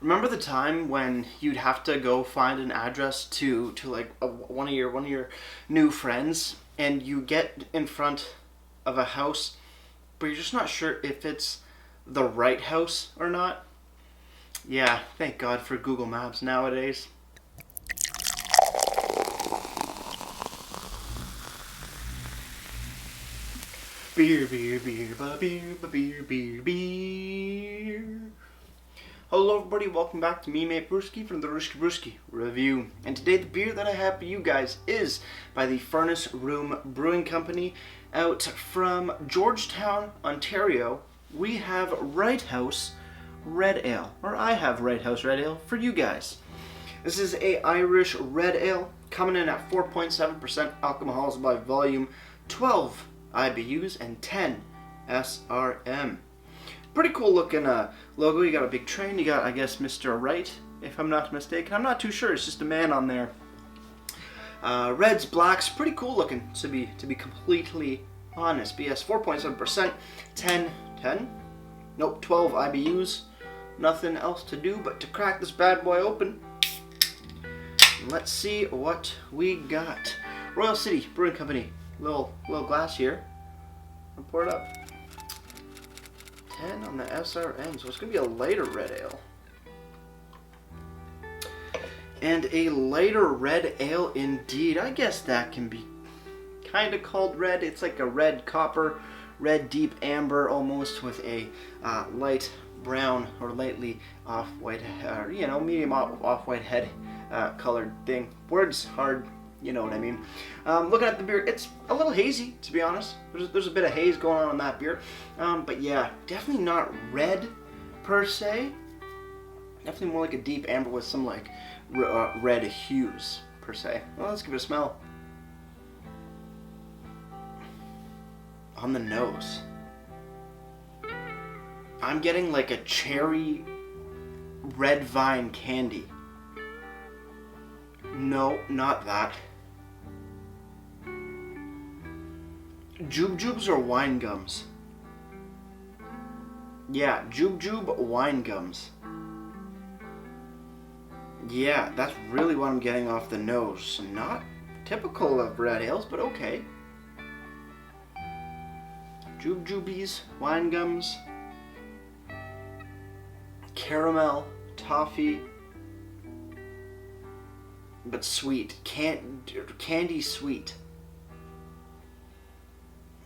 Remember the time when you'd have to go find an address to like one of your new friends, and you get in front of a house, but you're just not sure if it's the right house or not? Yeah, thank God for Google Maps nowadays. Beer, beer, beer, ba beer, ba beer, beer, beer. Hello everybody, welcome back to me, mate Brewski from the Ruski Brewski Review. And today the beer that I have for you guys is by the Furnace Room Brewing Company out from Georgetown, Ontario. We have Wright House Red Ale, or I have Wright House Red Ale for you guys. This is a Irish red ale coming in at 4.7% alcohols by volume, 12 IBUs, and 10 SRM. Pretty cool looking logo. You got a big train. You got, I guess, Mr. Wright, if I'm not mistaken. I'm not too sure. It's just a man on there. Reds, blacks, pretty cool looking, to be completely honest. But yes, 4.7%, 12 IBUs. Nothing else to do but to crack this bad boy open. Let's see what we got. Royal City Brewing Company. Little glass here. I'll pour it up. 10 on the SRM, so it's going to be a lighter red ale. And a lighter red ale indeed. I guess that can be kind of called red. It's like a red copper, red deep amber almost, with a light brown or lightly off-white, medium off-white head colored thing. Words hard. You know what I mean. Looking at the beer, it's a little hazy, to be honest. There's a bit of haze going on in that beer. But yeah, definitely not red, per se. Definitely more like a deep amber with some, like, red hues, per se. Well, let's give it a smell. On the nose, I'm getting, like, a cherry red vine candy. No, not that. Jubes or wine gums? Yeah, Jube wine gums. Yeah, that's really what I'm getting off the nose. Not typical of red ales, but okay. Jubies, wine gums, caramel, toffee, but sweet. Candy sweet.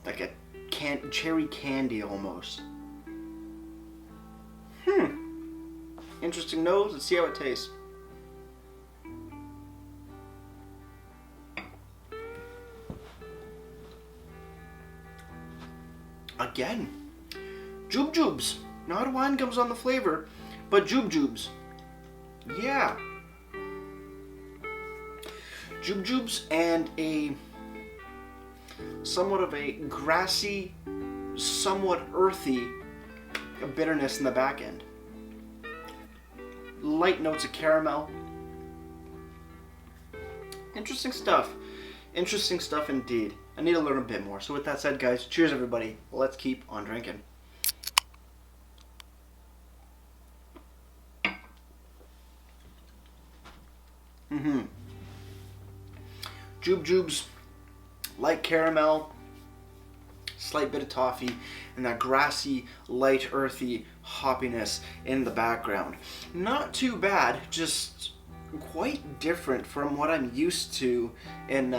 Like a cherry candy almost. Interesting nose. Let's see how it tastes. Again, jubes. Not wine gums on the flavor, but jubes. Yeah. Jubes and a somewhat of a grassy, somewhat earthy bitterness in the back end. Light notes of caramel. Interesting stuff. Interesting stuff indeed. I need to learn a bit more. So with that said, guys, cheers everybody. Let's keep on drinking. Jubes, light caramel, slight bit of toffee, and that grassy, light, earthy hoppiness in the background. Not too bad, just quite different from what I'm used to in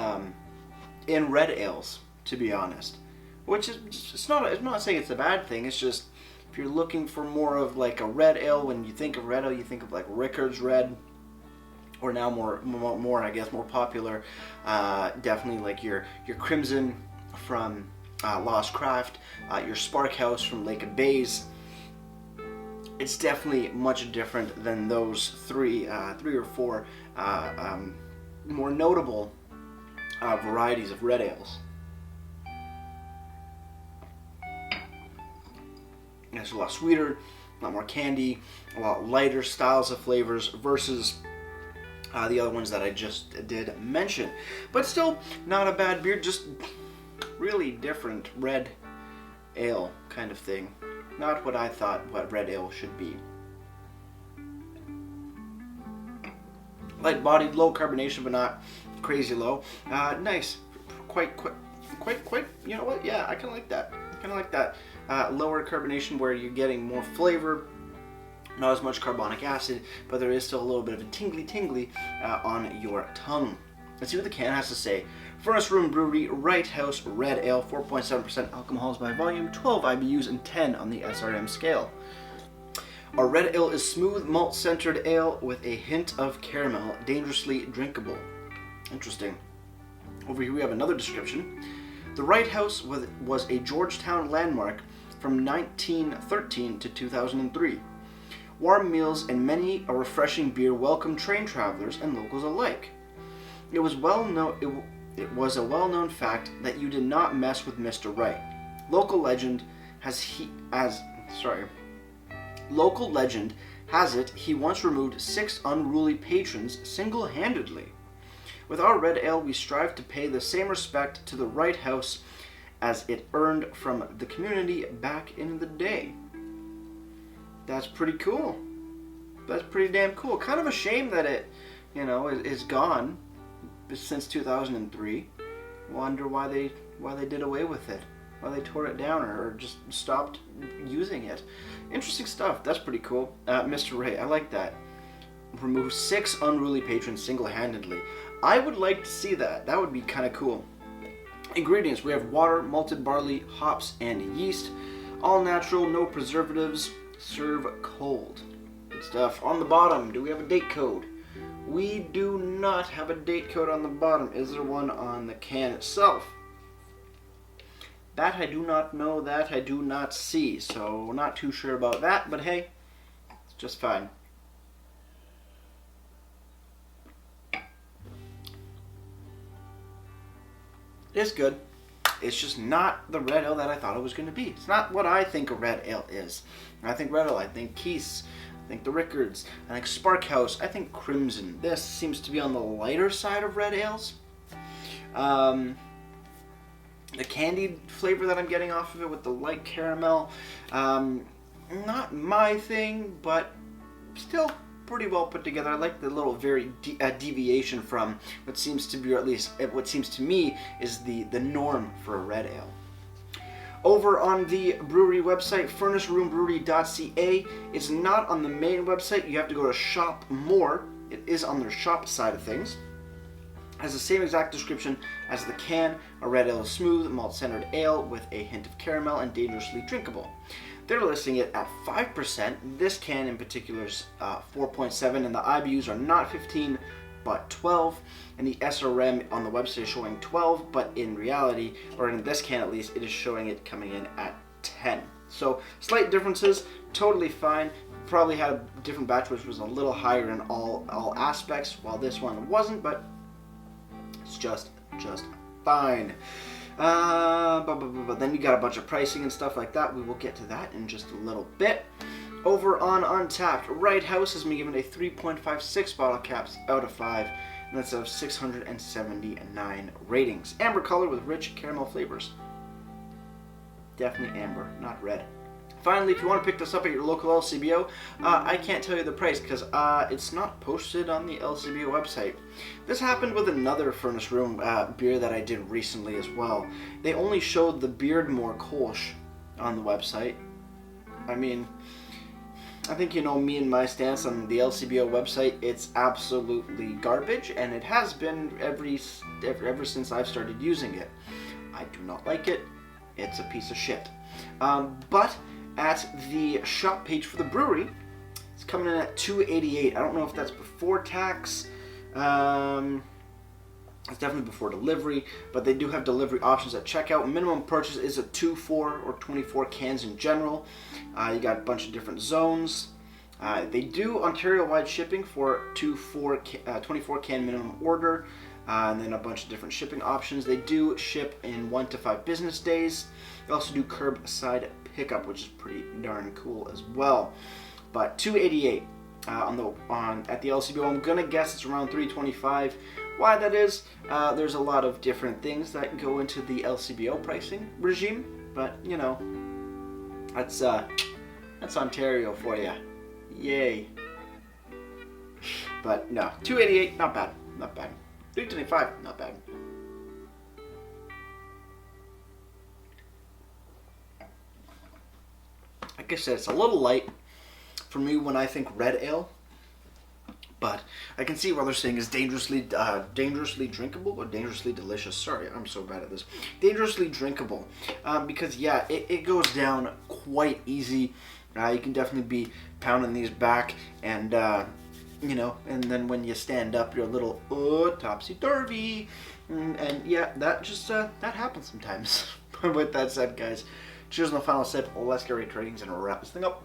red ales, to be honest. Which is, I'm not saying it's a bad thing. It's just if you're looking for more of like a red ale, when you think of red ale, you think of like Rickard's Red. Or now more I guess, more popular, definitely like your Crimson from Lost Craft, your Sparkhouse from Lake of Bays. It's definitely much different than those three or four more notable varieties of red ales. It's a lot sweeter, a lot more candy, a lot lighter styles of flavors versus the other ones that I just did mention. But still, not a bad beer, just really different red ale kind of thing. Not what I thought what red ale should be. Light-bodied, low carbonation, but not crazy low. Nice, quite. You know what? Yeah, I kind of like that. Lower carbonation where you're getting more flavor, not as much carbonic acid, but there is still a little bit of a tingly on your tongue. Let's see what the can has to say. Furnace Room Brewery Wright House Red Ale, 4.7% alcohols by volume, 12 IBUs, and 10 on the SRM scale. Our red ale is smooth malt-centered ale with a hint of caramel, dangerously drinkable. Interesting. Over here we have another description. The Wright House was a Georgetown landmark from 1913 to 2003. Warm meals and many a refreshing beer welcomed train travelers and locals alike. It was a well-known fact that you did not mess with Mr. Wright. Local legend has it he once removed 6 unruly patrons single-handedly. With our red ale, we strive to pay the same respect to the Wright House as it earned from the community back in the day. That's pretty cool. That's pretty damn cool. Kind of a shame that it, is gone since 2003. Wonder why they did away with it. Why they tore it down or just stopped using it. Interesting stuff. That's pretty cool. Mr. Ray, I like that. Remove 6 unruly patrons single-handedly. I would like to see that. That would be kind of cool. Ingredients. We have water, malted barley, hops, and yeast. All natural, no preservatives. Serve cold. Good stuff. On the bottom, do we have a date code? We do not have a date code on the bottom. Is there one on the can itself? That I do not know, that I do not see, so not too sure about that, but hey, it's just fine. It's good. It's just not the red ale that I thought it was going to be. It's not what I think a red ale is. I think red ale, I think Keith's, I think the Rickards, I think Sparkhouse, I think Crimson. This seems to be on the lighter side of red ales. The candied flavor that I'm getting off of it with the light caramel, not my thing, but still pretty well put together. I like the little deviation from what seems to be, or at least what seems to me, is the norm for a red ale. Over on the brewery website, furnaceroombrewery.ca, it's not on the main website. You have to go to Shop More. It is on their shop side of things. Has the same exact description as the can. A red ale is smooth, malt-centered ale with a hint of caramel and dangerously drinkable. They're listing it at 5%. This can in particular is 4.7, and the IBUs are not 15, but 12. And the SRM on the website is showing 12, but in reality, or in this can at least, it is showing it coming in at 10. So slight differences, totally fine. Probably had a different batch which was a little higher in all aspects, while this one wasn't, but it's just fine. But then you got a bunch of pricing and stuff like that. We will get to that in just a little bit. Over on Untapped, Wright House has been given a 3.56 bottle caps out of 5, and that's out of 679 ratings. Amber color with rich caramel flavors. Definitely amber, not red. Finally, if you want to pick this up at your local LCBO, I can't tell you the price because it's not posted on the LCBO website. This happened with another Furnace Room beer that I did recently as well. They only showed the Beardmore Kolsch on the website. I mean, I think you know me and my stance on the LCBO website. It's absolutely garbage, and it has been ever since I've started using it. I do not like it. It's a piece of shit. But at the shop page for the brewery, it's coming in at $2.88. I don't know if that's before tax. It's definitely before delivery, but they do have delivery options at checkout. Minimum purchase is a 2, 4, or 24 cans in general. You got a bunch of different zones. They do Ontario-wide shipping for 24 can minimum order, and then a bunch of different shipping options. They do ship in 1 to 5 business days. They also do curbside pickup, which is pretty darn cool as well. But $2.88 at the LCBO. I'm gonna guess it's around $3.25. Why that is, there's a lot of different things that go into the LCBO pricing regime, but you know, that's Ontario for you. Yay. But no, $2.88, not bad, not bad. $3.25, not bad. Like I said, it's a little light for me when I think red ale. But I can see what they're saying is dangerously drinkable or dangerously delicious. Sorry, I'm so bad at this. Dangerously drinkable. Because, yeah, it goes down quite easy. You can definitely be pounding these back and, you know, and then when you stand up, you're a little, topsy-turvy. And yeah, that just, that happens sometimes. With that said, guys, cheers on the final sip. Let's get rate ratings and wrap this thing up.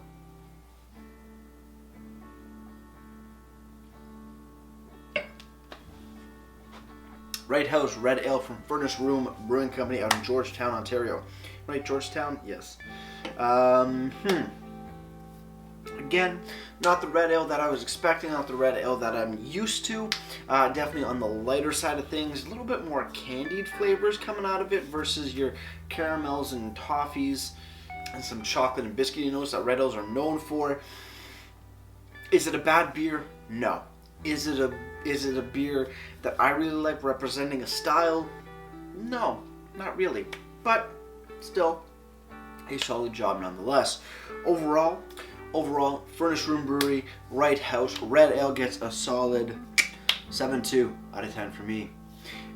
Wright House Red Ale from Furnace Room Brewing Company out in Georgetown, Ontario. Right, Georgetown? Yes. Again, not the red ale that I was expecting, not the red ale that I'm used to. Definitely on the lighter side of things. A little bit more candied flavors coming out of it versus your caramels and toffees and some chocolate and biscuity notes that red ales are known for. Is it a bad beer? No. Is it a beer that I really like representing a style? No, not really. But still, a solid job nonetheless. Overall, Furnace Room Brewery, Wright House Red Ale gets a solid 7.2 out of 10 for me.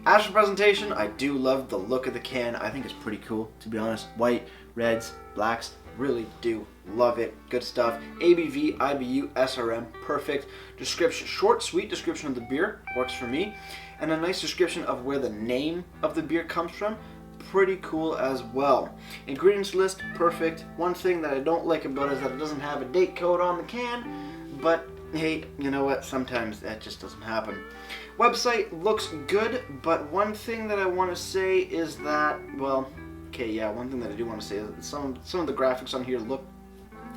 As for presentation, I do love the look of the can. I think it's pretty cool, to be honest. White, reds, blacks, really do love it. Good stuff. ABV, IBU, SRM, perfect. Description, short, sweet description of the beer, works for me. And a nice description of where the name of the beer comes from, pretty cool as well. Ingredients list, perfect. One thing that I don't like about it is that it doesn't have a date code on the can, but hey, you know what? Sometimes that just doesn't happen. Website looks good, but one thing that I want to say is that, well, okay, yeah, one thing that I do want to say is that some of the graphics on here look,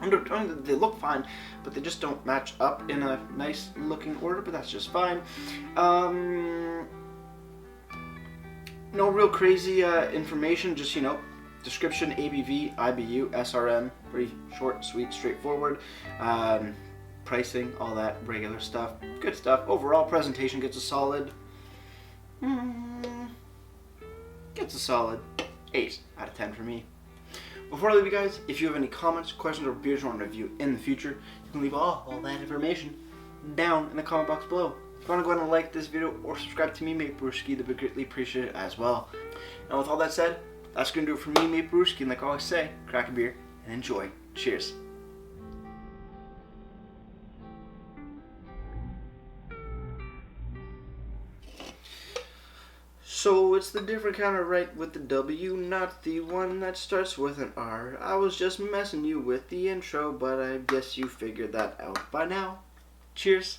they look fine, but they just don't match up in a nice looking order, but that's just fine. No real crazy information, just, you know, description, ABV, IBU, SRM, pretty short, sweet, straightforward. Pricing, all that regular stuff. Good stuff. Overall, presentation gets a solid 8 out of 10 for me. Before I leave you guys, if you have any comments, questions, or beers you want to review in the future, you can leave all that information down in the comment box below. If you want to go ahead and like this video or subscribe to me, Mate Brewski, that'd be greatly appreciated as well. And with all that said, that's going to do it for me, Mate Brewski, and like I always say, crack a beer and enjoy. Cheers. So it's the different kind of Wright with the W, not the one that starts with an R. I was just messing you with the intro, but I guess you figured that out by now. Cheers.